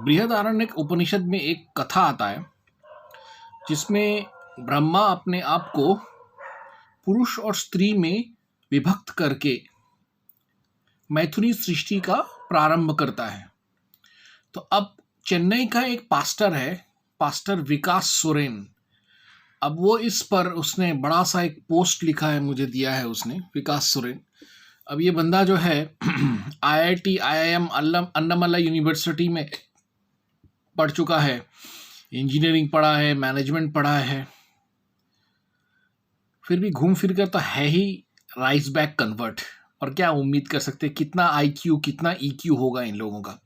बृहदारण्यक उपनिषद में एक कथा आता है जिसमें ब्रह्मा अपने आप को पुरुष और स्त्री में विभक्त करके मैथुनी सृष्टि का प्रारंभ करता है। तो अब चेन्नई का एक पास्टर है, पास्टर विकास सोरेन। अब वो इस पर उसने बड़ा सा एक पोस्ट लिखा है, मुझे दिया है उसने, विकास सोरेन। अब ये बंदा जो है IIT IIM अन्नामला यूनिवर्सिटी में पढ़ चुका है, इंजीनियरिंग पढ़ा है, मैनेजमेंट पढ़ा है, फिर भी घूम फिर कर तो है ही राइस बैक कन्वर्ट। और क्या उम्मीद कर सकते, कितना IQ कितना EQ होगा इन लोगों का,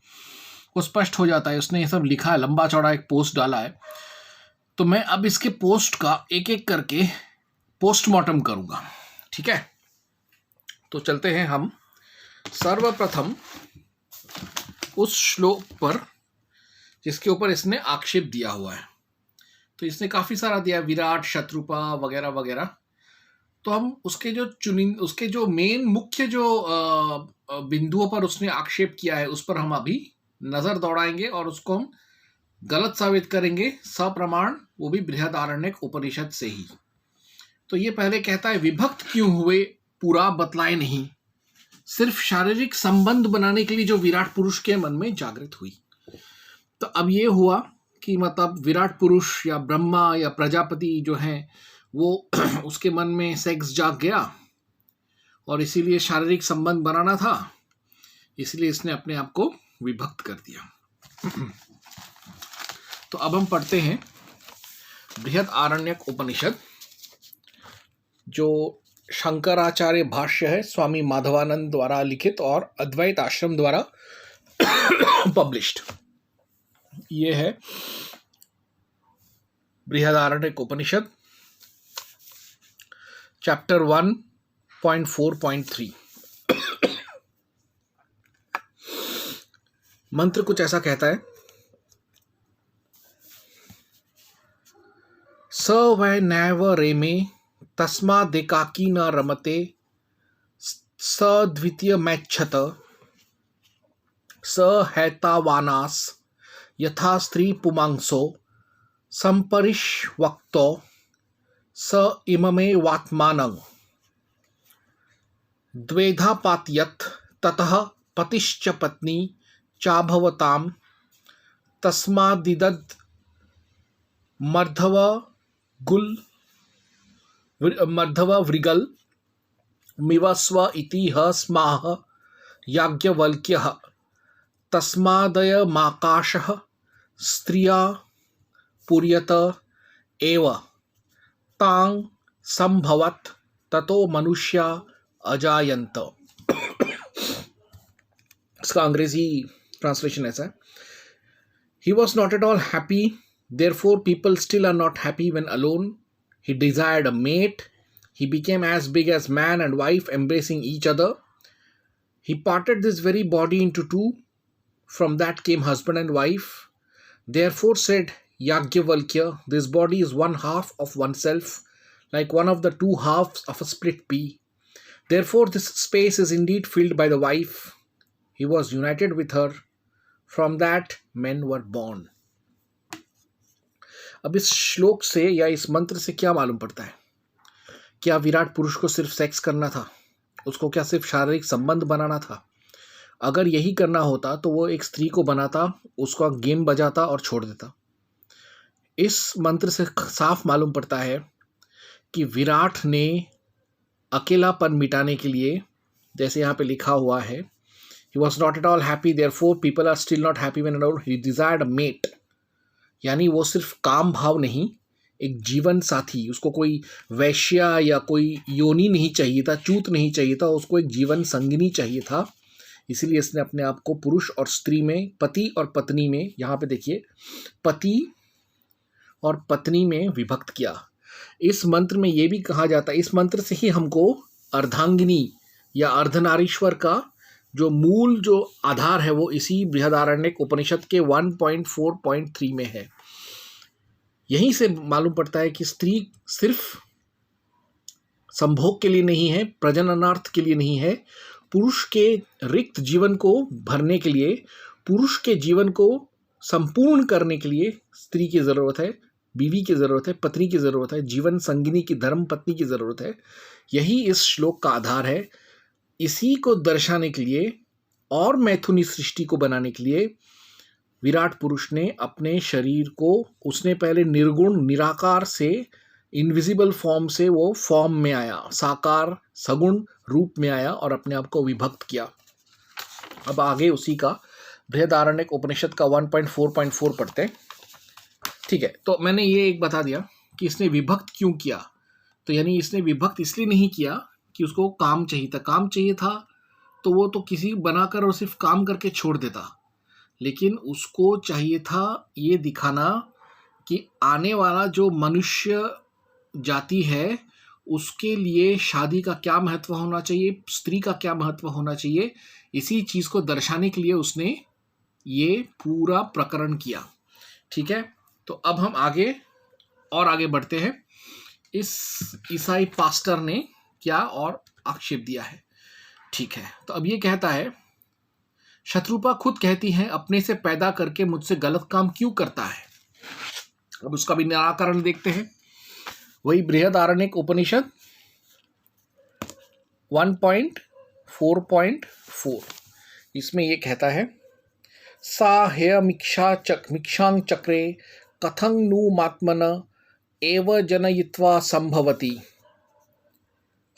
वो स्पष्ट हो जाता है। उसने ये सब लिखा है, लंबा चौड़ा एक पोस्ट डाला है। तो मैं अब इसके पोस्ट का एक एक करके पोस्टमार्टम करूंगा, ठीक है। तो चलते हैं हम सर्वप्रथम उस श्लोक पर जिसके ऊपर इसने आक्षेप दिया हुआ है। तो इसने काफ़ी सारा दिया, विराट, शत्रुपा वगैरह वगैरह। तो हम उसके जो मेन मुख्य जो बिंदुओं पर उसने आक्षेप किया है उस पर हम अभी नज़र दौड़ाएंगे और उसको हम गलत साबित करेंगे सप्रमाण, वो भी बृहदारण्यक उपनिषद से ही। तो ये पहले कहता है, विभक्त क्यों हुए पूरा बतलाए नहीं, सिर्फ शारीरिक संबंध बनाने के लिए जो विराट पुरुष के मन में जागृत हुई। तो अब ये हुआ कि मतलब विराट पुरुष या ब्रह्मा या प्रजापति जो हैं वो उसके मन में सेक्स जाग गया और इसीलिए शारीरिक संबंध बनाना था, इसलिए इसने अपने आप को विभक्त कर दिया। तो अब हम पढ़ते हैं बृहदारण्यक उपनिषद, जो शंकराचार्य भाष्य है, स्वामी माधवानंद द्वारा लिखित और अद्वैत आश्रम द्वारा पब्लिश्ड। ये है बृहदारण्यक उपनिषद, चैप्टर 1.4.3। मंत्र कुछ ऐसा कहता है, स वै नैव रेमे तस्मादेकाकी न रमते, स द्वितीय मैच्छत, स हैतावानास यथा स्त्री पुमांसो संपरिष्वक्तो, स इममे वात्मानं द्वेधा पातयत्, ततः पतिश्च पत्नी चाभवतां, तस्मादिदद् मर्धववृगल मिवस्व इति ह स्माह याज्ञवल्क्यः, तस्मादयमाकाशः स्त्रिया पुर्यत एव तां संभवत्, ततो मनुष्या अजायन्त। इसका अंग्रेजी ट्रांसलेशन ऐसा है, He was not at all happy, therefore people still are not happy when alone. He desired a mate. He became as big as man and wife embracing each other. He parted this very body into two. From that came husband and wife. Therefore said Yajnavalkya, this body is one half of oneself, like one of the two halves of a split pea. Therefore this space is indeed filled by the wife. He was united with her. From that men were born. अब इस श्लोक से या इस मंत्र से क्या मालूम पड़ता है? क्या विराट पुरुष को सिर्फ सेक्स करना था? उसको क्या सिर्फ शारीरिक संबंध बनाना था? अगर यही करना होता तो वो एक स्त्री को बनाता, उसका गेम बजाता और छोड़ देता। इस मंत्र से साफ मालूम पड़ता है कि विराट ने अकेलापन मिटाने के लिए, जैसे यहाँ पे लिखा हुआ है, He was not at all happy, therefore people are still not happy when alone. He desired a mate. यानी वो सिर्फ काम भाव नहीं, एक जीवन साथी, उसको कोई वैश्या या कोई योनि नहीं चाहिए था, चूत नहीं चाहिए था, उसको एक जीवन संगिनी चाहिए था। इसीलिए इसने अपने आप को पुरुष और स्त्री में, पति और पत्नी में, यहाँ पे देखिए, पति और पत्नी में विभक्त किया। इस मंत्र में ये भी कहा जाता है, इस मंत्र से ही हमको अर्धांगिनी या अर्धनारीश्वर का जो मूल जो आधार है वो इसी बृहदारण्यक उपनिषद के 1.4.3 में है। यहीं से मालूम पड़ता है कि स्त्री सिर्फ संभोग के लिए नहीं है, प्रजननार्थ के लिए नहीं है, पुरुष के रिक्त जीवन को भरने के लिए, पुरुष के जीवन को संपूर्ण करने के लिए स्त्री की ज़रूरत है, बीवी की ज़रूरत है, पत्नी की ज़रूरत है, जीवन संगिनी की, धर्म पत्नी की ज़रूरत है। यही इस श्लोक का आधार है। इसी को दर्शाने के लिए और मैथुनी सृष्टि को बनाने के लिए विराट पुरुष ने अपने शरीर को, उसने पहले निर्गुण निराकार से, इनविजिबल फॉर्म से वो फॉर्म में आया, साकार सगुण रूप में आया और अपने आप को विभक्त किया। अब आगे उसी का बृहदारण्यक उपनिषद का 1.4.4 पढ़ते हैं। ठीक है, तो मैंने ये एक बता दिया कि इसने विभक्त क्यों किया। तो यानी इसने विभक्त इसलिए नहीं किया कि उसको काम चाहिए था। काम चाहिए था तो वो तो किसी बनाकर और सिर्फ काम करके छोड़ देता, लेकिन उसको चाहिए था ये दिखाना कि आने वाला जो मनुष्य जाति है उसके लिए शादी का क्या महत्व होना चाहिए, स्त्री का क्या महत्व होना चाहिए। इसी चीज़ को दर्शाने के लिए उसने ये पूरा प्रकरण किया। ठीक है, तो अब हम आगे बढ़ते हैं। इस ईसाई पास्टर ने क्या और आक्षेप दिया है। ठीक है, तो अब ये कहता है, शत्रुपा खुद कहती है अपने से पैदा करके मुझसे गलत काम क्यों करता है। अब उसका भी निराकरण देखते हैं। वही बृहदारण्यक उपनिषद 1.4.4, इसमें ये कहता है, सा मिक्षां चक्रे कथं नु मात्मन एव जनयित्वा संभवति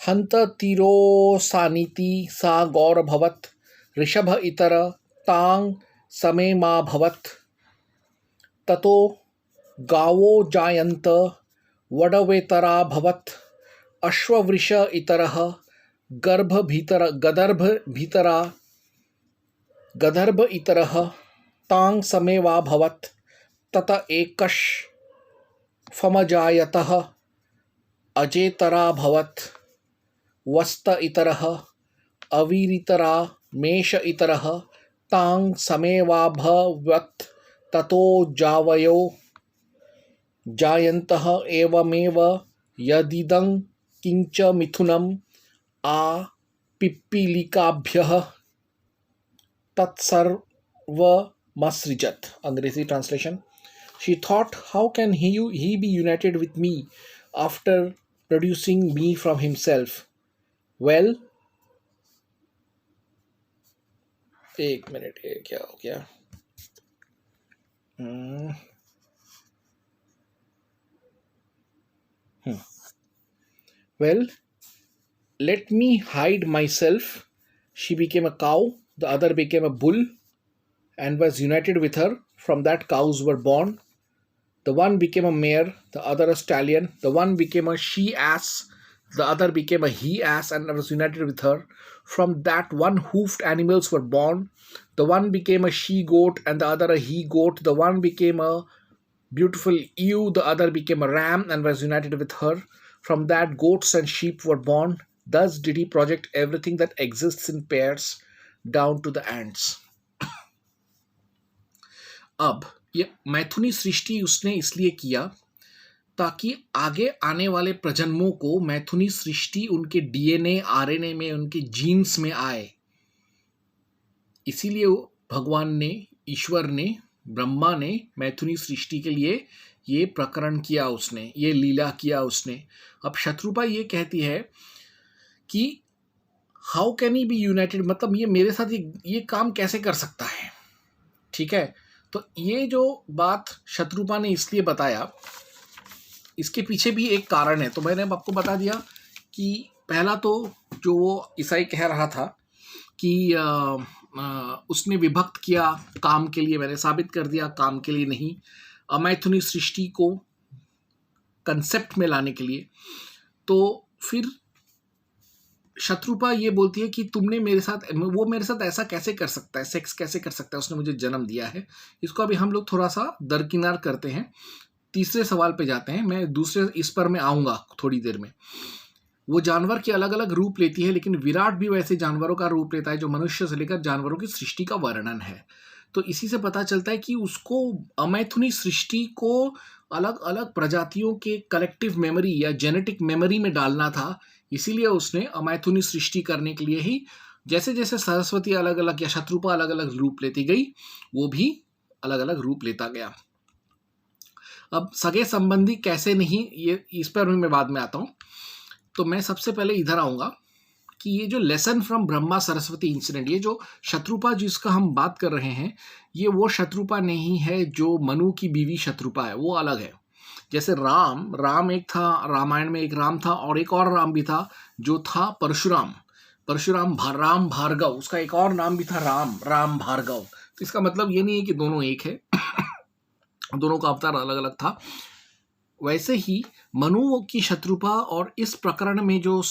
हंत तीरोसानीति सा गौरभवत् ऋषभ इतर तांग समे मा भवत् ततो गावो जायन्त वडवेतरा भवत् अश्ववृष इतरः गदर्भ इतरः तांग समे वा भवत् तत एकश फमजायतः अजेतरा भवत् वस्त इतरः अवीरितरा मेष इतरः तांग समे वा भवत् ततो जावयो जायन्तः एवमेव यदिदं किंच मिथुनम आ पिप्पिलिकाभ्यः तत्सर्वमसृजत। अंग्रेजी translation, she thought, how can he be united with me after producing me from himself? Well, एक मिनट, ये क्या हो गया? Well, let me hide myself. She became a cow, the other became a bull and was united with her. From that cows were born. The one became a mare, the other a stallion. The one became a she-ass, the other became a he-ass and was united with her. From that one-hoofed animals were born. The one became a she-goat and the other a he-goat. The one became a beautiful ewe, the other became a ram and was united with her. From that goats and sheep were born. Thus did he project everything that exists in pairs down to the ants. अब ये मैथुनी सृष्टि उसने इसलिए किया ताकि आगे आने वाले प्रजन्मों को मैथुनी सृष्टि उनके डीएनए आरएनए में, उनके जीन्स में आए। इसीलिए भगवान ने, ईश्वर ने, ब्रह्मा ने मैथुनी सृष्टि के लिए ये प्रकरण किया, उसने ये लीला किया उसने। अब शत्रुपा ये कहती है कि how can he be united, मतलब ये मेरे साथ ये काम कैसे कर सकता है। ठीक है, तो ये जो बात शत्रुपा ने इसलिए बताया, इसके पीछे भी एक कारण है। तो मैंने अब आपको बता दिया कि पहला तो जो वो ईसाई कह रहा था कि उसने विभक्त किया काम के लिए, मैंने साबित कर दिया काम के लिए नहीं, अमैथुनी सृष्टि को कंसेप्ट में लाने के लिए। तो फिर शत्रुपा ये बोलती है कि तुमने मेरे साथ ऐसा कैसे कर सकता है, सेक्स कैसे कर सकता है, उसने मुझे जन्म दिया है। इसको अभी हम लोग थोड़ा सा दरकिनार करते हैं, तीसरे सवाल पे जाते हैं। मैं दूसरे इस पर मैं आऊँगा थोड़ी देर में। वो जानवर की अलग अलग रूप लेती है, लेकिन विराट भी वैसे जानवरों का रूप लेता है जो मनुष्य से लेकर जानवरों की सृष्टि का वर्णन है। तो इसी से पता चलता है कि उसको अमैथुनी सृष्टि को अलग अलग प्रजातियों के कलेक्टिव मेमोरी या जेनेटिक मेमोरी में डालना था। इसीलिए उसने अमैथुनी सृष्टि करने के लिए ही, जैसे जैसे सरस्वती अलग अलग या शत्रुपा अलग अलग रूप लेती गई, वो भी अलग अलग रूप लेता गया। अब सगे संबंधी कैसे नहीं, ये इस पर भी मैं बाद में आता हूँ। तो मैं सबसे पहले इधर आऊँगा कि ये जो lesson from Brahma Saraswati incident, ये जो शत्रुपा जिसका हम बात कर रहे हैं, ये वो शत्रुपा नहीं है जो मनु की बीवी शत्रुपा है, वो अलग है। जैसे राम एक था, रामायण में एक राम था, और एक और राम भी था जो था परशुराम। राम भार्गव, उसका एक और नाम भी था राम भार्गव। तो इसका मतलब ये नहीं है कि दोनों एक है दोनों का अवतार अलग अलग था। वैसे ही मनु की शत्रुपा और इस प्रकरण में जो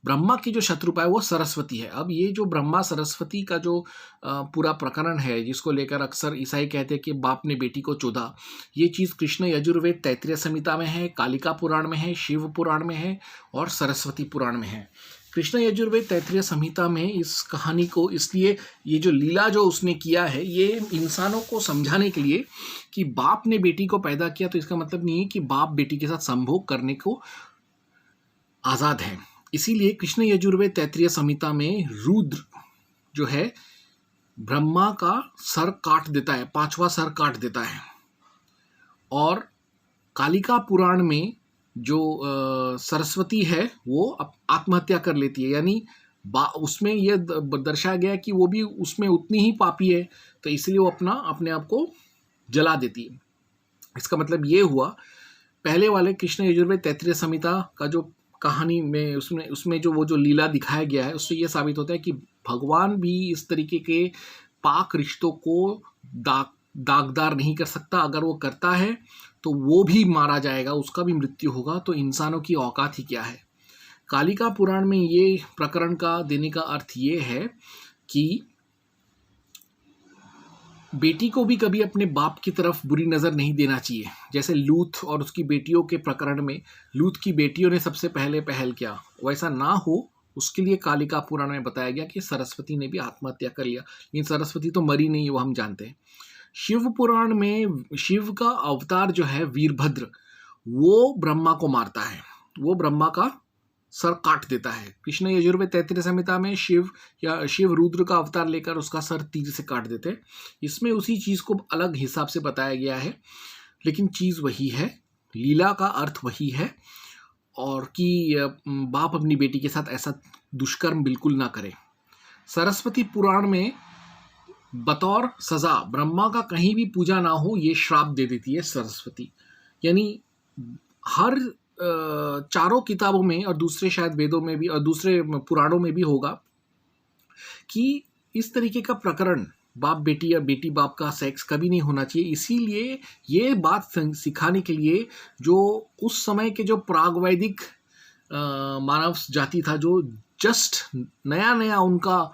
ब्रह्मा की जो शत्रुपा है वो सरस्वती है। अब ये जो ब्रह्मा सरस्वती का जो पूरा प्रकरण है, जिसको लेकर अक्सर ईसाई कहते हैं कि बाप ने बेटी को चोदा, ये चीज़ कृष्ण यजुर्वेद तैत्तिरीय संहिता में है, कालिका पुराण में है, शिव पुराण में है और सरस्वती पुराण में है। कृष्ण यजुर्वेद तैत्तिरीय संहिता में इस कहानी को, इसलिए ये जो लीला जो उसने किया है, ये इंसानों को समझाने के लिए कि बाप ने बेटी को पैदा किया, तो इसका मतलब नहीं है कि बाप बेटी के साथ संभोग करने को आज़ाद है। इसीलिए कृष्ण यजुर्वेद तैत्तिरीय संहिता में रुद्र जो है ब्रह्मा का सर काट देता है, 5वां सर काट देता है। और कालिका पुराण में जो सरस्वती है वो आत्महत्या कर लेती है, यानी उसमें यह दर्शाया गया कि वो भी उसमें उतनी ही पापी है, तो इसलिए वो अपने आप को जला देती है। इसका मतलब ये हुआ, पहले वाले कृष्ण यजुर्वेद तैत्तिरीय संहिता का जो कहानी में उसमें जो वो जो लीला दिखाया गया है, उससे ये साबित होता है कि भगवान भी इस तरीके के पाक रिश्तों को दागदार नहीं कर सकता। अगर वो करता है तो वो भी मारा जाएगा, उसका भी मृत्यु होगा। तो इंसानों की औकात ही क्या है। कालिका पुराण में ये प्रकरण का देने का अर्थ ये है कि बेटी को भी कभी अपने बाप की तरफ बुरी नज़र नहीं देना चाहिए। जैसे लूत और उसकी बेटियों के प्रकरण में लूत की बेटियों ने सबसे पहले पहल किया, वैसा ना हो उसके लिए कालिका पुराण में बताया गया कि सरस्वती ने भी आत्महत्या कर लिया। लेकिन सरस्वती तो मरी नहीं, वो हम जानते हैं। शिव पुराण में शिव का अवतार जो है वीरभद्र, वो ब्रह्मा को मारता है, वो ब्रह्मा का सर काट देता है। कृष्ण यजुर्वेद तैत्तिरीय संहिता में शिव रुद्र का अवतार लेकर उसका सर तीर से काट देते हैं। इसमें उसी चीज़ को अलग हिसाब से बताया गया है, लेकिन चीज़ वही है, लीला का अर्थ वही है, और कि बाप अपनी बेटी के साथ ऐसा दुष्कर्म बिल्कुल ना करे। सरस्वती पुराण में बतौर सजा ब्रह्मा का कहीं भी पूजा ना हो, ये श्राप दे देती है सरस्वती। यानी हर चारों किताबों में और दूसरे शायद वेदों में भी और दूसरे पुराणों में भी होगा कि इस तरीके का प्रकरण बाप बेटी या बेटी बाप का सेक्स कभी नहीं होना चाहिए। इसीलिए ये बात सिखाने के लिए जो उस समय के जो प्रागवैदिक मानव जाति था, जो जस्ट नया नया उनका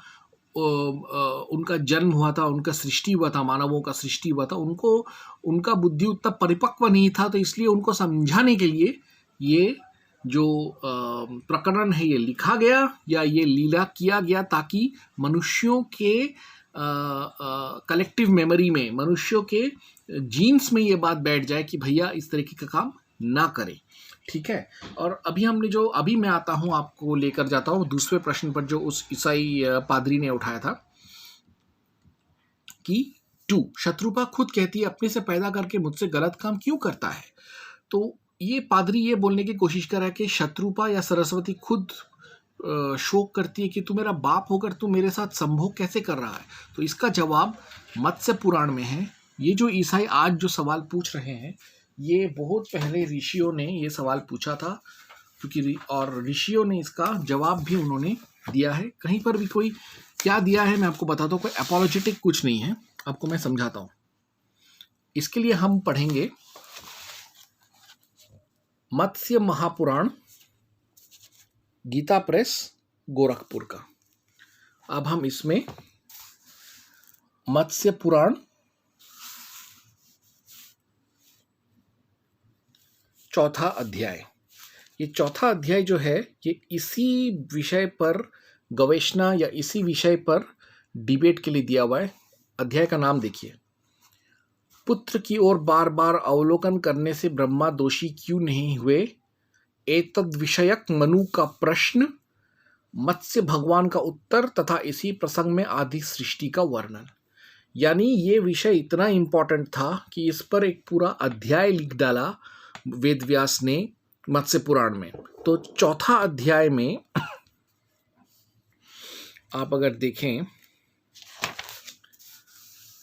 जन्म हुआ था, उनका सृष्टि हुआ था, मानवों का सृष्टि हुआ था, उनका बुद्धि उतना परिपक्व नहीं था। तो इसलिए उनको समझाने के लिए ये जो प्रकरण है ये लिखा गया या ये लीला किया गया, ताकि मनुष्यों के कलेक्टिव मेमोरी में, मनुष्यों के जीन्स में ये बात बैठ जाए कि भैया इस तरीके का काम ना करें। ठीक है। और अभी मैं आता हूँ, आपको लेकर जाता हूँ दूसरे प्रश्न पर जो उस ईसाई पादरी ने उठाया था कि 2 शत्रुपा खुद कहती है अपने से पैदा करके मुझसे गलत काम क्यों करता है। तो ये पादरी ये बोलने की कोशिश कर रहा है कि शत्रुपा या सरस्वती खुद शोक करती है कि तू मेरा बाप होकर तू मेरे साथ संभोग कैसे कर रहा है। तो इसका जवाब मत्स्य पुराण में है। ये जो ईसाई आज जो सवाल पूछ रहे हैं, ये बहुत पहले ऋषियों ने ये सवाल पूछा था, क्योंकि और ऋषियों ने इसका जवाब भी उन्होंने दिया है। कहीं पर भी कोई क्या दिया है मैं आपको बताता हूँ, कोई एपोलॉजेटिक कुछ नहीं है, आपको मैं समझाता हूँ। इसके लिए हम पढ़ेंगे मत्स्य महापुराण, गीता प्रेस गोरखपुर का। अब हम इसमें मत्स्य पुराण 4था अध्याय, ये 4था अध्याय जो है ये इसी विषय पर गवेषणा या इसी विषय पर डिबेट के लिए दिया हुआ है। अध्याय का नाम देखिए, पुत्र की ओर बार बार अवलोकन करने से ब्रह्मा दोषी क्यों नहीं हुए, एतद विषयक मनु का प्रश्न, मत्स्य भगवान का उत्तर तथा इसी प्रसंग में आदि सृष्टि का वर्णन। यानी ये विषय इतना इम्पोर्टेंट था कि इस पर एक पूरा अध्याय लिख डाला वेद व्यास ने मत्स्य पुराण में। तो चौथा अध्याय में आप अगर देखें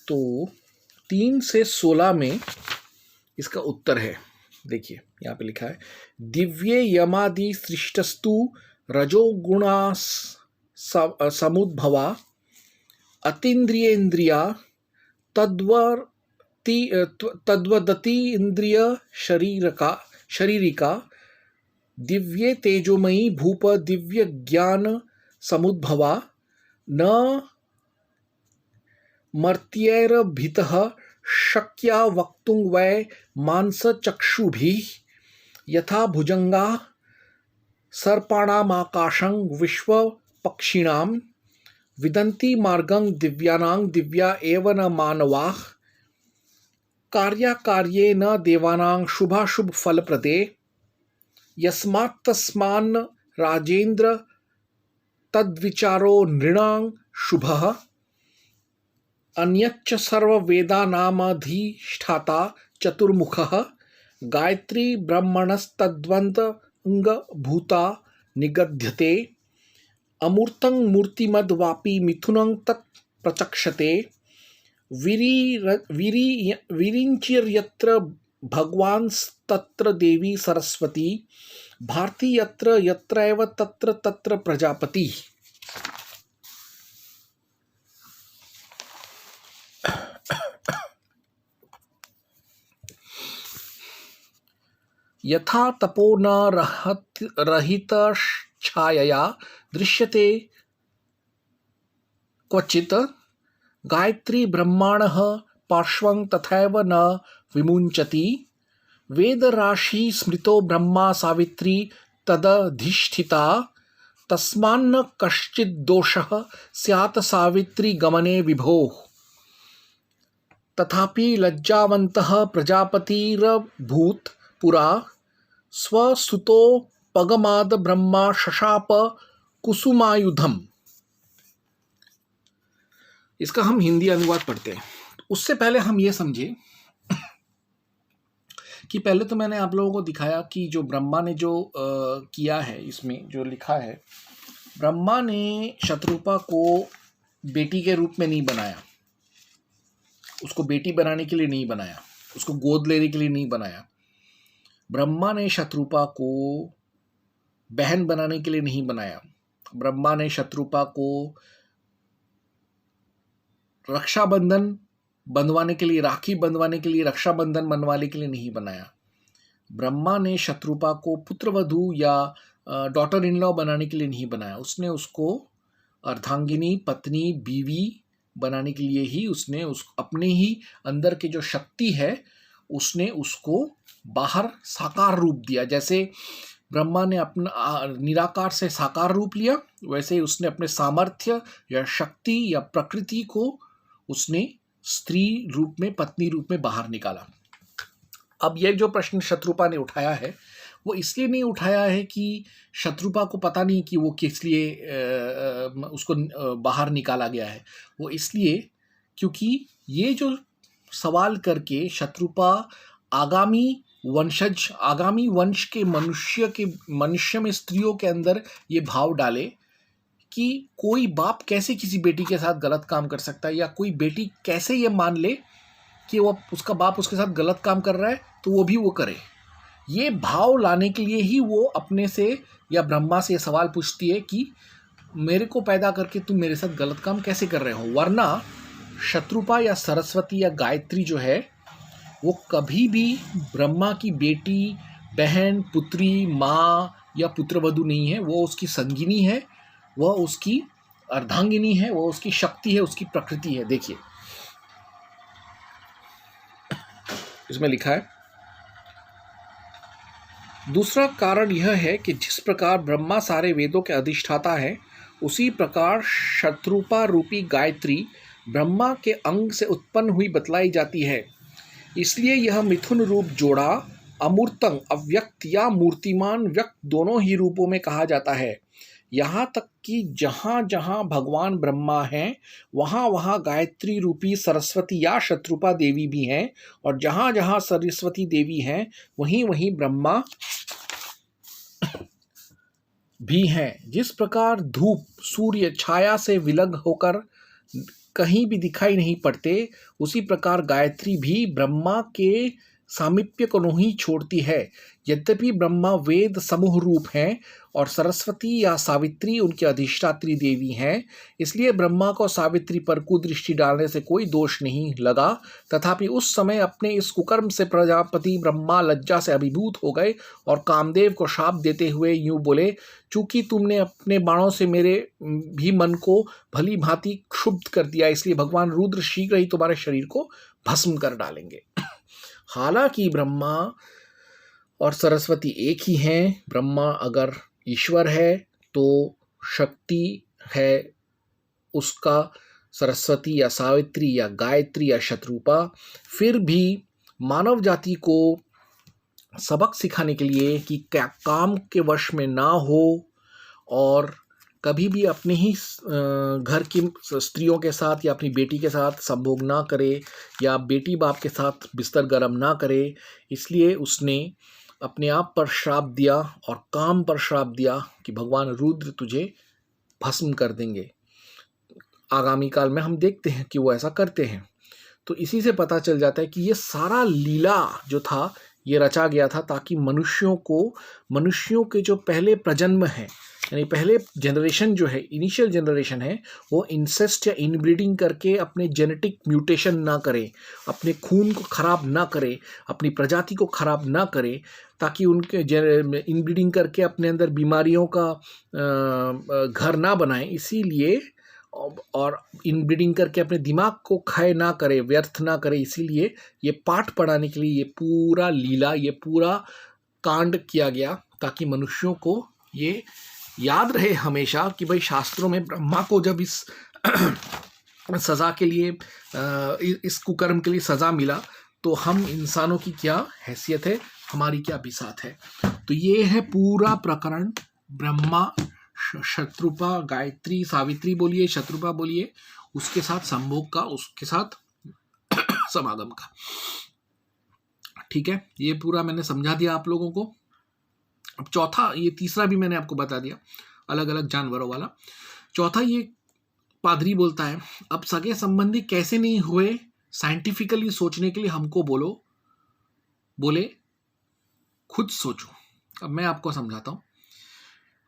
तो 3 से 16 में इसका उत्तर है। देखिए यहाँ पे लिखा है, दिव्ये यमादि सृष्टस्तु रजोगुणा समुद्भवा अतीन्द्रियेन्द्रिया तद्वदति इंद्रिय शरीरिका दिव्ये तेजोमयी भूप दिव्य ज्ञान समुद्भवा न मर्त्यैरभितः शक्या वक्तुं वै मांसचक्षुभिः यथा भुजंगा सर्पाणामाकाशं विश्वपक्षिणां विदन्ति मार्गं दिव्यानां दिव्या एव न मानवाः कार्याकार्ये न देवानां शुभाशुभ फलप्रदे यस्मात् तस्मान् राजेन्द्र तद्विचारो नृणां शुभः अन्यच्च सर्ववेदानामधिष्ठाता चतुर्मुखः गायत्री ब्रह्मणस्तद्वन्द्वङ्गभूता निगद्यते अमूर्तं मूर्तिमद्वापि मिथुनं तत् प्रचक्षते विरिञ्चिर्यत्र भगवांस्तत्र देवी सरस्वती भारती यत्र यत्रैव तत्र तत्र प्रजापति। यथा तपो न रहित छायया दृश्यते क्वचित् गायत्री ब्रह्माणः पार्श्वं तथैव न विमुञ्चति वेदराशि स्मृतो ब्रह्मा सावित्री तदधिष्ठिता तस्मान्न कश्चित् दोषः स्यात् सावित्री गमने विभोः तथापि लज्जावन्तः प्रजापतिरभूत् पुरा स्वसुतोपगमाद ब्रह्मा शशाप कुसुमायुधम। इसका हम हिंदी अनुवाद पढ़ते हैं। उससे पहले हम ये समझे कि पहले तो मैंने आप लोगों को दिखाया कि जो ब्रह्मा ने जो किया है, इसमें जो लिखा है, ब्रह्मा ने शत्रुपा को बेटी के रूप में नहीं बनाया, उसको बेटी बनाने के लिए नहीं बनाया, उसको गोद लेने के लिए नहीं बनाया। ब्रह्मा ने शत्रुपा को बहन बनाने के लिए नहीं बनाया। ब्रह्मा ने शत्रुपा को रक्षाबंधन बंधवाने के लिए, राखी बंधवाने के लिए, रक्षाबंधन बनवाने के लिए नहीं बनाया। ब्रह्मा ने शत्रुपा को पुत्रवधू या डॉटर इन लॉ बनाने के लिए नहीं बनाया। उसने उसको अर्धांगिनी, पत्नी, बीवी बनाने के लिए ही उसने अपने ही अंदर के जो शक्ति है उसने उसको बाहर साकार रूप दिया। जैसे ब्रह्मा ने अपना निराकार से साकार रूप लिया, वैसे ही उसने अपने सामर्थ्य या शक्ति या प्रकृति को उसने स्त्री रूप में, पत्नी रूप में बाहर निकाला। अब यह जो प्रश्न शत्रुपा ने उठाया है वो इसलिए नहीं उठाया है कि शत्रुपा को पता नहीं कि वो किस लिए उसको बाहर निकाला गया है। वो इसलिए क्योंकि ये जो सवाल करके शत्रुपा आगामी वंशज, आगामी वंश के मनुष्य में स्त्रियों के अंदर ये भाव डाले कि कोई बाप कैसे किसी बेटी के साथ गलत काम कर सकता है, या कोई बेटी कैसे ये मान ले कि वो उसका बाप उसके साथ गलत काम कर रहा है तो वो भी वो करे। ये भाव लाने के लिए ही वो अपने से या ब्रह्मा से ये सवाल पूछती है कि मेरे को पैदा करके तुम मेरे साथ गलत काम कैसे कर रहे हो। वरना शत्रुपा या सरस्वती या गायत्री जो है वो कभी भी ब्रह्मा की बेटी, बहन, पुत्री, माँ या पुत्रवधू नहीं है। वो उसकी संगिनी है, वह उसकी अर्धांगिनी है, वो उसकी शक्ति है, उसकी प्रकृति है। देखिए इसमें लिखा है, दूसरा कारण यह है कि जिस प्रकार ब्रह्मा सारे वेदों के अधिष्ठाता है, उसी प्रकार शत्रुपा रूपी गायत्री ब्रह्मा के अंग से उत्पन्न हुई बतलाई जाती है। इसलिए यह मिथुन रूप जोड़ा अमूर्तंग, अव्यक्त या मूर्तिमान व्यक्त दोनों ही रूपों में कहा जाता है। यहाँ तक कि जहाँ जहाँ भगवान ब्रह्मा हैं वहाँ वहाँ गायत्री रूपी सरस्वती या शत्रुपा देवी भी हैं, और जहाँ जहाँ सरस्वती देवी हैं वहीं वहीं ब्रह्मा भी हैं। जिस प्रकार धूप सूर्य छाया से विलग होकर कहीं भी दिखाई नहीं पड़ते, उसी प्रकार गायत्री भी ब्रह्मा के सामीप्य को नहीं छोड़ती है। यद्यपि ब्रह्मा वेद समूह रूप हैं और सरस्वती या सावित्री उनकी अधिष्ठात्री देवी हैं, इसलिए ब्रह्मा को सावित्री पर कुदृष्टि डालने से कोई दोष नहीं लगा। तथापि उस समय अपने इस कुकर्म से प्रजापति ब्रह्मा लज्जा से अभिभूत हो गए और कामदेव को शाप देते हुए यूं बोले, चूंकि तुमने अपने बाणों से मेरे भी मन को भली भांति क्षुब्ध कर दिया, इसलिए भगवान रुद्र शीघ्र ही तुम्हारे शरीर को भस्म कर डालेंगे। हालांकि ब्रह्मा और सरस्वती एक ही हैं। ब्रह्मा अगर ईश्वर है तो शक्ति है उसका सरस्वती या सावित्री या गायत्री या शत्रुपा। फिर भी मानव जाति को सबक सिखाने के लिए कि क्या काम के वश में ना हो और कभी भी अपने ही घर की स्त्रियों के साथ या अपनी बेटी के साथ संभोग ना करे या बेटी बाप के साथ बिस्तर गर्म ना करे, इसलिए उसने अपने आप पर श्राप दिया और काम पर श्राप दिया कि भगवान रुद्र तुझे भस्म कर देंगे। आगामी काल में हम देखते हैं कि वो ऐसा करते हैं। तो इसी से पता चल जाता है कि ये सारा लीला जो था ये रचा गया था ताकि मनुष्यों के जो पहले प्रजन्म हैं, यानी पहले जनरेशन जो है, इनिशियल जनरेशन है, वो इंसेस्ट या इनब्रीडिंग करके अपने जेनेटिक म्यूटेशन ना करे, अपने खून को खराब ना करे, अपनी प्रजाति को खराब ना करे, ताकि उनके इनब्रीडिंग करके अपने अंदर बीमारियों का घर ना बनाए। इसीलिए और इनब्रीडिंग करके अपने दिमाग को क्षय ना करे, व्यर्थ ना करे, इसीलिए ये पाठ पढ़ाने के लिए ये पूरा लीला, ये पूरा कांड किया गया ताकि मनुष्यों को ये याद रहे हमेशा कि भाई शास्त्रों में ब्रह्मा को जब इस सज़ा के लिए, इस कुकर्म के लिए सज़ा मिला, तो हम इंसानों की क्या हैसियत है, हमारी क्या बिसात है। तो ये है पूरा प्रकरण ब्रह्मा शत्रुपा, गायत्री, सावित्री बोलिए, शत्रुपा बोलिए, उसके साथ संभोग का, उसके साथ समागम का। ठीक है, ये पूरा मैंने समझा दिया आप लोगों को। अब चौथा, ये तीसरा भी मैंने आपको बता दिया, अलग अलग जानवरों वाला। चौथा, ये पादरी बोलता है, अब सगे संबंधी कैसे नहीं हुए, साइंटिफिकली सोचने के लिए हमको बोले खुद सोचो। अब मैं आपको समझाता हूं।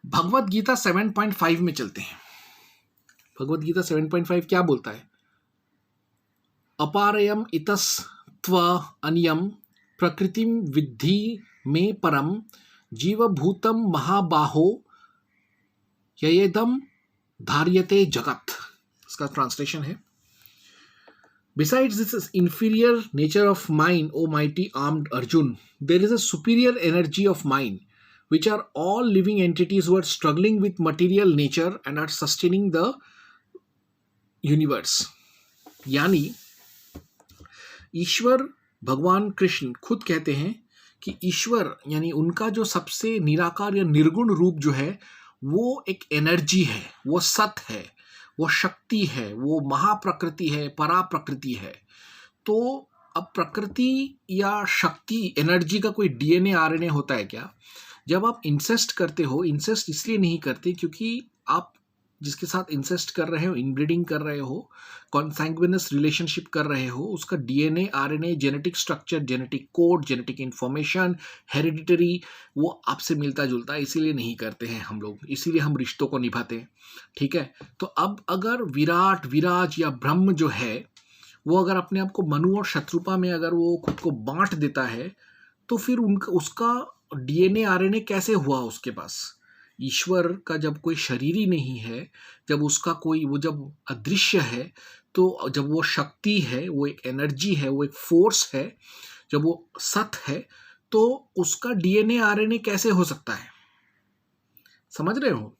भगवत गीता 7.5 में चलते हैं। भगवत गीता 7.5 क्या बोलता है? अपारयम इतस त्व अनियम प्रकृतिम विद्धि में परम जीवभूतम महाबाहो ययेदम धार्यते जगत। इसका ट्रांसलेशन है, Besides this inferior nature of mine, O mighty armed Arjun, there is a superior energy of mine, which are all living entities who are struggling with material nature and are sustaining the universe. यानी ईश्वर भगवान कृष्ण खुद कहते हैं कि ईश्वर यानी उनका जो सबसे निराकार या निर्गुण रूप जो है वो एक एनर्जी है, वो सत है, वो शक्ति है, वो महाप्रकृति है, परा प्रकृति है। तो अब प्रकृति या शक्ति, एनर्जी का कोई डीएनए आरएनए होता है क्या? जब आप इंसेस्ट करते हो, इंसेस्ट इसलिए नहीं करते क्योंकि आप जिसके साथ इंसेस्ट कर रहे हो, इनब्रीडिंग कर रहे हो, कॉन्सैंग्विनस रिलेशनशिप कर रहे हो, उसका DNA RNA, genetic structure, genetic code, genetic information, hereditary, वो आपसे मिलता जुलता है, इसीलिए नहीं करते हैं हम लोग, इसीलिए हम रिश्तों को निभाते हैं। ठीक है, तो अब अगर विराट, विराज या ब्रह्म जो है वो अगर अपने आप को मनु और शत्रुपा में अगर वो खुद को बांट देता है तो फिर उसका डीएनए आरएनए कैसे हुआ उसके पास? ईश्वर का जब कोई शरीर ही नहीं है, जब उसका कोई, वो जब अदृश्य है, तो जब वो शक्ति है, वो एक एनर्जी है, वो एक फोर्स है, जब वो सत है, तो उसका डीएनए आरएनए कैसे हो सकता है? समझ रहे हो?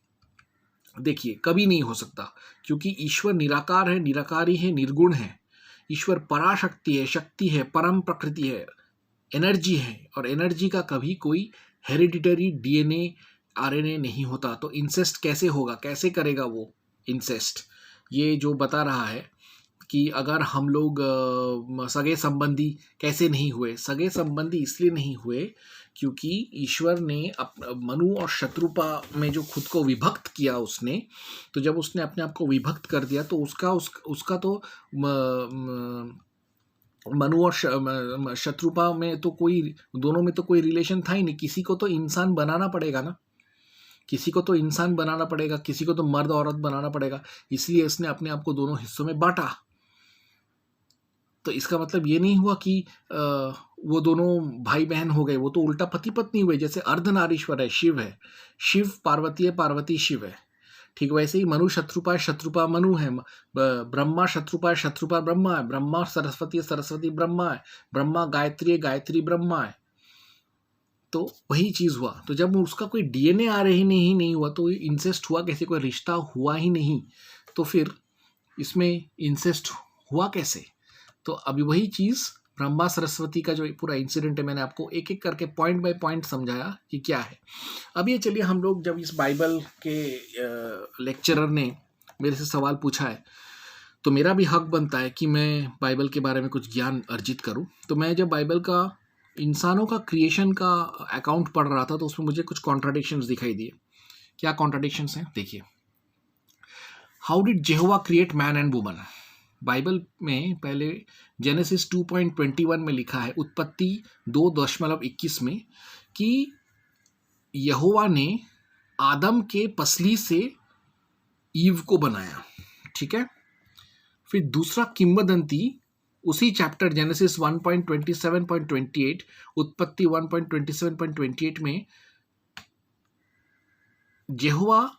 देखिए, कभी नहीं हो सकता क्योंकि ईश्वर निराकार है, निराकारी है, निर्गुण है। ईश्वर पराशक्ति है, शक्ति है, परम प्रकृति है, एनर्जी है, और एनर्जी का कभी कोई हेरिडिटरी डीएनए आरएनए नहीं होता तो इंसेस्ट कैसे होगा, कैसे करेगा वो इंसेस्ट? ये जो बता रहा है कि अगर हम लोग सगे संबंधी कैसे नहीं हुए, सगे संबंधी इसलिए नहीं हुए क्योंकि ईश्वर ने मनु और शत्रुपा में जो खुद को विभक्त किया उसने, तो जब उसने अपने आप को विभक्त कर दिया तो उसका तो मनु और शत्रुपा में तो कोई, दोनों में तो कोई रिलेशन था ही नहीं। किसी को तो इंसान बनाना पड़ेगा ना, किसी को तो इंसान बनाना पड़ेगा, किसी को तो मर्द औरत बनाना पड़ेगा, इसलिए इसने अपने आप को दोनों हिस्सों में बांटा। तो इसका मतलब ये नहीं हुआ कि वो दोनों भाई बहन हो गए, वो तो उल्टा पति पत्नी हुए। जैसे अर्धनारीश्वर है, शिव पार्वती है, पार्वती शिव है, ठीक वैसे ही मनु शत्रुपा है, शत्रुपा मनु है, ब्रह्मा शत्रुपा है, शत्रुपा ब्रह्मा है, ब्रह्मा सरस्वती है, सरस्वती ब्रह्मा है, ब्रह्मा गायत्री है, गायत्री ब्रह्मा है। तो वही चीज हुआ। तो जब उसका कोई डीएनए आ रही नहीं हुआ तो इंसेस्ट हुआ कैसे, कोई रिश्ता हुआ ही नहीं, तो फिर इसमें इंसेस्ट हुआ कैसे? तो अभी वही चीज ब्रह्मा सरस्वती का जो पूरा इंसिडेंट है, मैंने आपको एक एक करके पॉइंट बाय पॉइंट समझाया कि क्या है। अब ये चलिए, हम लोग जब इस बाइबल के लेक्चरर ने मेरे से सवाल पूछा है तो मेरा भी हक बनता है कि मैं बाइबल के बारे में कुछ ज्ञान अर्जित करूं। तो मैं जब बाइबल का इंसानों का क्रिएशन का अकाउंट पढ़ रहा था तो उसमें मुझे कुछ कॉन्ट्राडिक्शंस दिखाई दिए। क्या कॉन्ट्राडिक्शंस हैं देखिए। How did जेहोवा create man and woman? Bible में पहले जेनेसिस 2.21 में लिखा है, उत्पत्ति 2.21 में, कि यहोवा ने आदम के पसली से ईव को बनाया, ठीक है। फिर दूसरा किंवदंती उसी चैप्टर जेनेसिस 1.27.28, उत्पत्ति 1.27.28 में यहोवा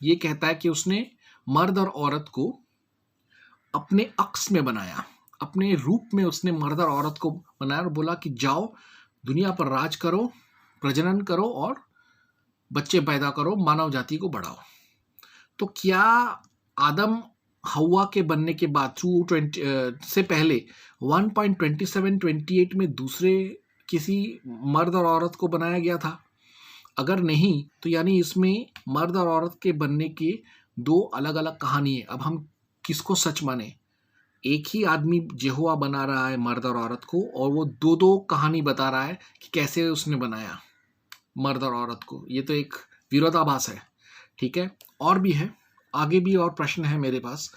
ये कहता है कि उसने मर्द और औरत को अपने अक्स में बनाया, अपने रूप में उसने मर्द और औरत को बनाया और बोला कि जाओ दुनिया पर राज करो, प्रजनन करो और बच्चे पैदा करो, मानव जाति को बढ़ाओ। तो क्या आदम हवा के बनने के बाद से पहले 1.27.28 में दूसरे किसी मर्द और औरत को बनाया गया था? अगर नहीं तो यानी इसमें मर्द और औरत के बनने के दो अलग अलग कहानी है। अब हम किसको सच माने? एक ही आदमी यहोवा बना रहा है मर्द और औरत को, और वो दो दो कहानी बता रहा है कि कैसे उसने बनाया मर्द और औरत को। ये तो एक विरोधाभास है, ठीक है। और भी है, आगे भी और प्रश्न है मेरे पास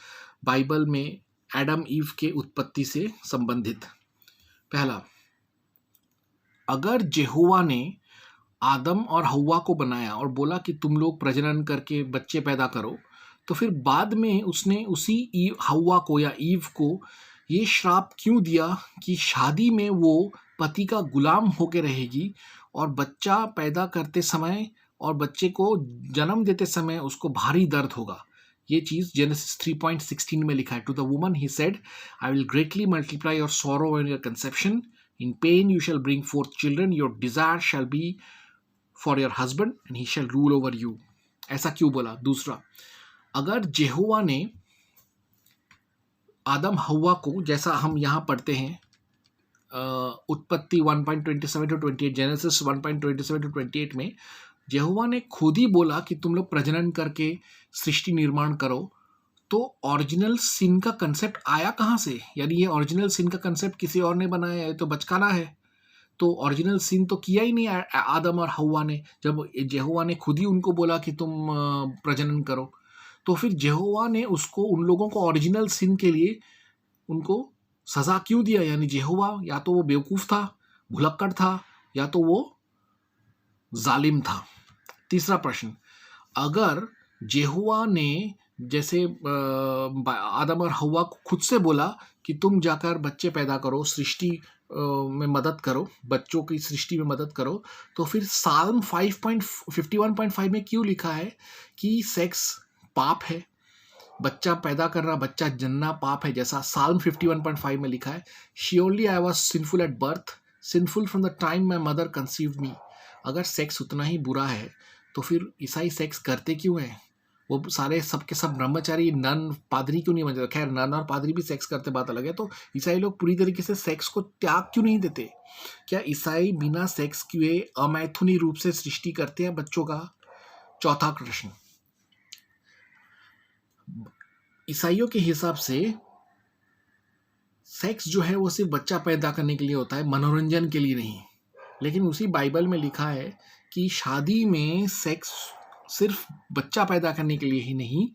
बाइबल में एडम ईव के उत्पत्ति से संबंधित। पहला, अगर यहोवा ने आदम और हव्वा को बनाया और बोला कि तुम लोग प्रजनन करके बच्चे पैदा करो, तो फिर बाद में उसने उसी हव्वा को या ईव को ये श्राप क्यों दिया कि शादी में वो पति का गुलाम होकर रहेगी और बच्चा पैदा करते समय और बच्चे को जन्म देते समय उसको भारी दर्द होगा? ये चीज जेनेसिस 3.16 में लिखा है। To the woman he said, I will greatly multiply your sorrow and your conception, in pain you shall bring forth children, your desire shall be for your husband and he shall rule over you. ऐसा क्यों बोला? दूसरा, अगर यहोवा ने आदम हव्वा को, जैसा हम यहाँ पढ़ते हैं उत्पत्ति 1.27-28, जेनेसिस 1.27-28 में, यहोवा ने खुद ही बोला कि तुम लोग प्रजनन करके सृष्टि निर्माण करो, तो ओरिजिनल सिन का कंसेप्ट आया कहाँ से? यानी ये ओरिजिनल सिन का कंसेप्ट किसी और ने बनाया है, तो बचकाना है। तो ओरिजिनल सिन तो किया ही नहीं आदम और हव्वा ने, जब यहोवा ने खुद ही उनको बोला कि तुम प्रजनन करो। तो फिर यहोवा ने उसको, उन लोगों को ओरिजिनल सिन के लिए उनको सजा क्यों दिया? यानी यहोवा या तो वो बेवकूफ था, भुलक्कड़ था, या तो वो जालिम था। तीसरा प्रश्न, अगर यहोवा ने जैसे आदम और हव्वा को खुद से बोला कि तुम जाकर बच्चे पैदा करो, सृष्टि में मदद करो, बच्चों की सृष्टि में मदद करो, तो फिर साल्म 51.5 में क्यों लिखा है कि सेक्स पाप है, बच्चा पैदा करना, बच्चा जन्ना पाप है? जैसा साल्म 51.5 में लिखा है, surely I was sinful at birth, sinful from the time my mother conceived me. अगर सेक्स उतना ही बुरा है तो फिर ईसाई सेक्स करते क्यों हैं? वो सारे सबके सब ब्रह्मचारी, नन, पादरी क्यों नहीं बन जाते? खैर, नन और पादरी भी सेक्स करते, बात अलग है। तो ईसाई लोग पूरी तरीके से सेक्स को त्याग क्यों नहीं देते? क्या ईसाई बिना सेक्स किए अमैथुनी रूप से सृष्टि करते हैं बच्चों का? चौथा प्रश्न, ईसाइयों के हिसाब से सेक्स जो है वो सिर्फ बच्चा पैदा करने के लिए होता है, मनोरंजन के लिए नहीं। लेकिन उसी बाइबल में लिखा है कि शादी में सेक्स सिर्फ बच्चा पैदा करने के लिए ही नहीं,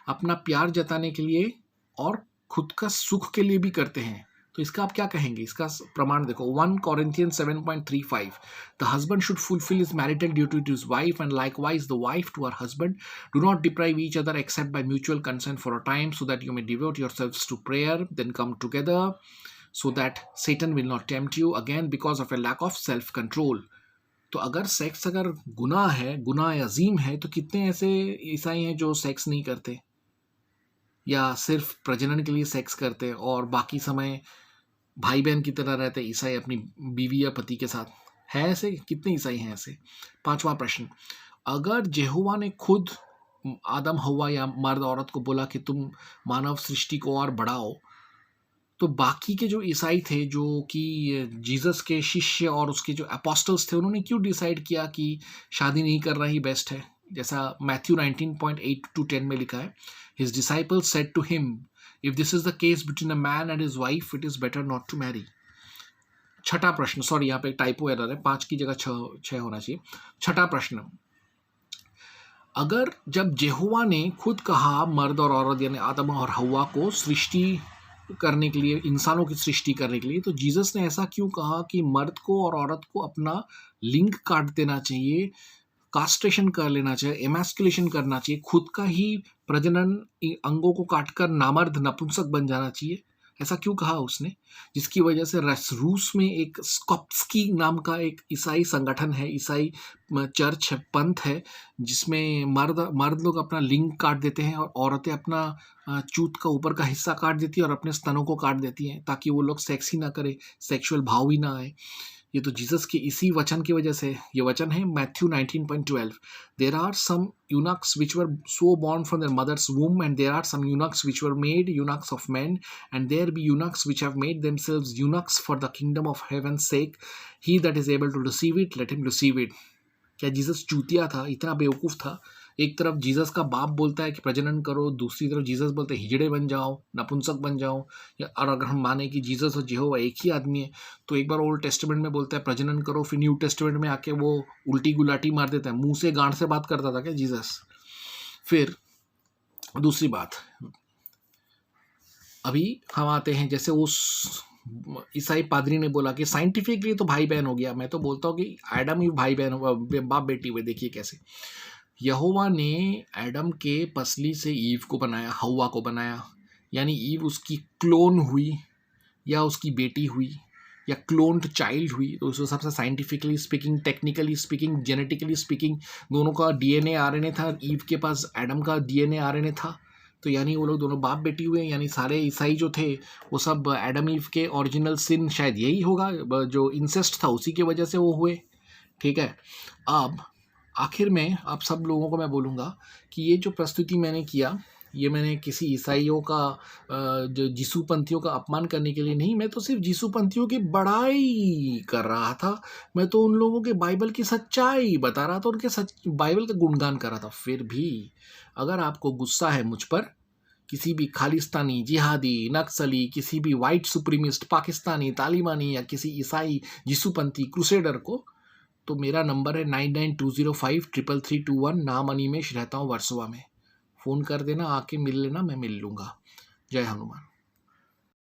अपना प्यार जताने के लिए और खुद का सुख के लिए भी करते हैं। तो इसका आप क्या कहेंगे? इसका प्रमाण देखो, 1 Corinthians 7.35, the husband should fulfil his marital duty to his wife and likewise the wife to her husband, do not deprive each other except by mutual consent for a time, so that you may devote yourselves to prayer, then come together, so that Satan will not tempt you again because of a lack of self control। तो अगर sex अगर गुनाह है, गुनाह अजीम है, तो कितने ऐसे ईसाई हैं जो सेक्स नहीं करते या सिर्फ प्रजनन के लिए सेक्स करते और बाकी समय भाई बहन की तरह रहते ईसाई अपनी बीवी या पति के साथ? है ऐसे? कितने ईसाई हैं ऐसे? पांचवा प्रश्न, अगर यहोवा ने खुद आदम हवा या मर्द औरत को बोला कि तुम मानव सृष्टि को और बढ़ाओ, तो बाकी के जो ईसाई थे, जो कि जीसस के शिष्य और उसके जो अपोस्टल्स थे, उन्होंने क्यों डिसाइड किया कि शादी नहीं करना ही बेस्ट है? जैसा मैथ्यू 19.8-10 में लिखा है, his disciples said to him, if this is the case between a man and his wife, it is better not to marry. छठा प्रश्न, सॉरी यहाँ पे टाइपो एरर है, 5 की जगह 6 होना चाहिए। छठा प्रश्न, अगर जब यहोवा ने खुद कहा मर्द और औरत यानी आदम और हवा को सृष्टि करने के लिए, इंसानों की सृष्टि करने के लिए, तो जीसस ने ऐसा क्यों कहा कि मर्द को और औरत को अपना लिंग काट देना चाहिए, कास्ट्रेशन कर लेना चाहिए, एमैस्कुलेशन करना चाहिए, खुद का ही प्रजनन अंगों को काटकर नामर्द नपुंसक बन जाना चाहिए? ऐसा क्यों कहा उसने? जिसकी वजह से रूस में एक स्कॉप्स्की नाम का एक ईसाई संगठन है, ईसाई चर्च है, पंथ है, जिसमें मर्द लोग अपना लिंग काट देते हैं और औरतें अपना चूत का ऊपर का हिस्सा काट देती है और अपने स्तनों को काट देती हैं, ताकि वो लोग सेक्स ही ना करे, सेक्सुअल भाव ही ना आए। ये तो जीसस के इसी वचन की वजह से, ये वचन है Matthew 19.12, there are some eunuchs which were so born from their mother's womb and there are some eunuchs which were made eunuchs of men, and there be eunuchs which have made themselves eunuchs for the kingdom of heaven's sake, he that is able to receive it, let him receive it। क्या Jesus चूतिया था? इतना बेवकूफ़ था? एक तरफ Jesus का बाप बोलता है कि प्रजनन करो, दूसरी तरफ जीसस बोलते हैं हिजड़े बन जाओ, नपुंसक बन जाओ। या और अगर हम माने कि जीसस और यहोवा एक ही आदमी है, तो एक बार ओल्ड टेस्टामेंट में बोलता है प्रजनन करो, फिर न्यू टेस्टामेंट में आके वो उल्टी गुलाटी मार देता है। मुंह से गांड से बात करता था क्या जीसस? फिर दूसरी बात, अभी हम आते हैं, जैसे उस ईसाई पादरी ने बोला कि साइंटिफिकली तो भाई बहन हो गया, मैं तो बोलता हूँ कि एडम ही भाई बहन, बाप बेटी हुए। देखिए कैसे यहोवा ने एडम के पसली से ईव को बनाया, हवा को बनाया, यानी ईव उसकी क्लोन हुई या उसकी बेटी हुई या क्लोन्ड चाइल्ड हुई। तो उस हिसाब से scientifically speaking, technically speaking, genetically speaking, दोनों का डीएनए आरएनए था। ईव के पास एडम का डीएनए आरएनए था, तो यानी वो लोग दोनों बाप बेटी हुए। यानी सारे ईसाई जो थे वो सब एडम ईव के ओरिजिनल सिन शायद यही होगा, जो इंसेस्ट था उसी की वजह से वो हुए। ठीक है, अब आखिर में आप सब लोगों को मैं बोलूँगा कि ये जो प्रस्तुति मैंने किया, ये मैंने किसी ईसाइयों का, जो जीसूपंथियों का अपमान करने के लिए नहीं, मैं तो सिर्फ जीसूपंथियों की बड़ाई कर रहा था। मैं तो उन लोगों के बाइबल की सच्चाई बता रहा था, उनके बाइबल का गुणगान कर रहा था। फिर भी अगर आपको गुस्सा है मुझ पर, किसी भी खालिस्तानी, जिहादी, नक्सली, किसी भी वाइट सुप्रीमिस्ट, पाकिस्तानी, तालिबानी या किसी ईसाई जीसूपंथी क्रूसेडर को, तो मेरा नंबर है 9920533321। नाम अनिमेश, रहता हूँ वर्सोवा में। फ़ोन कर देना, आके मिल लेना, मैं मिल लूँगा। जय हनुमान।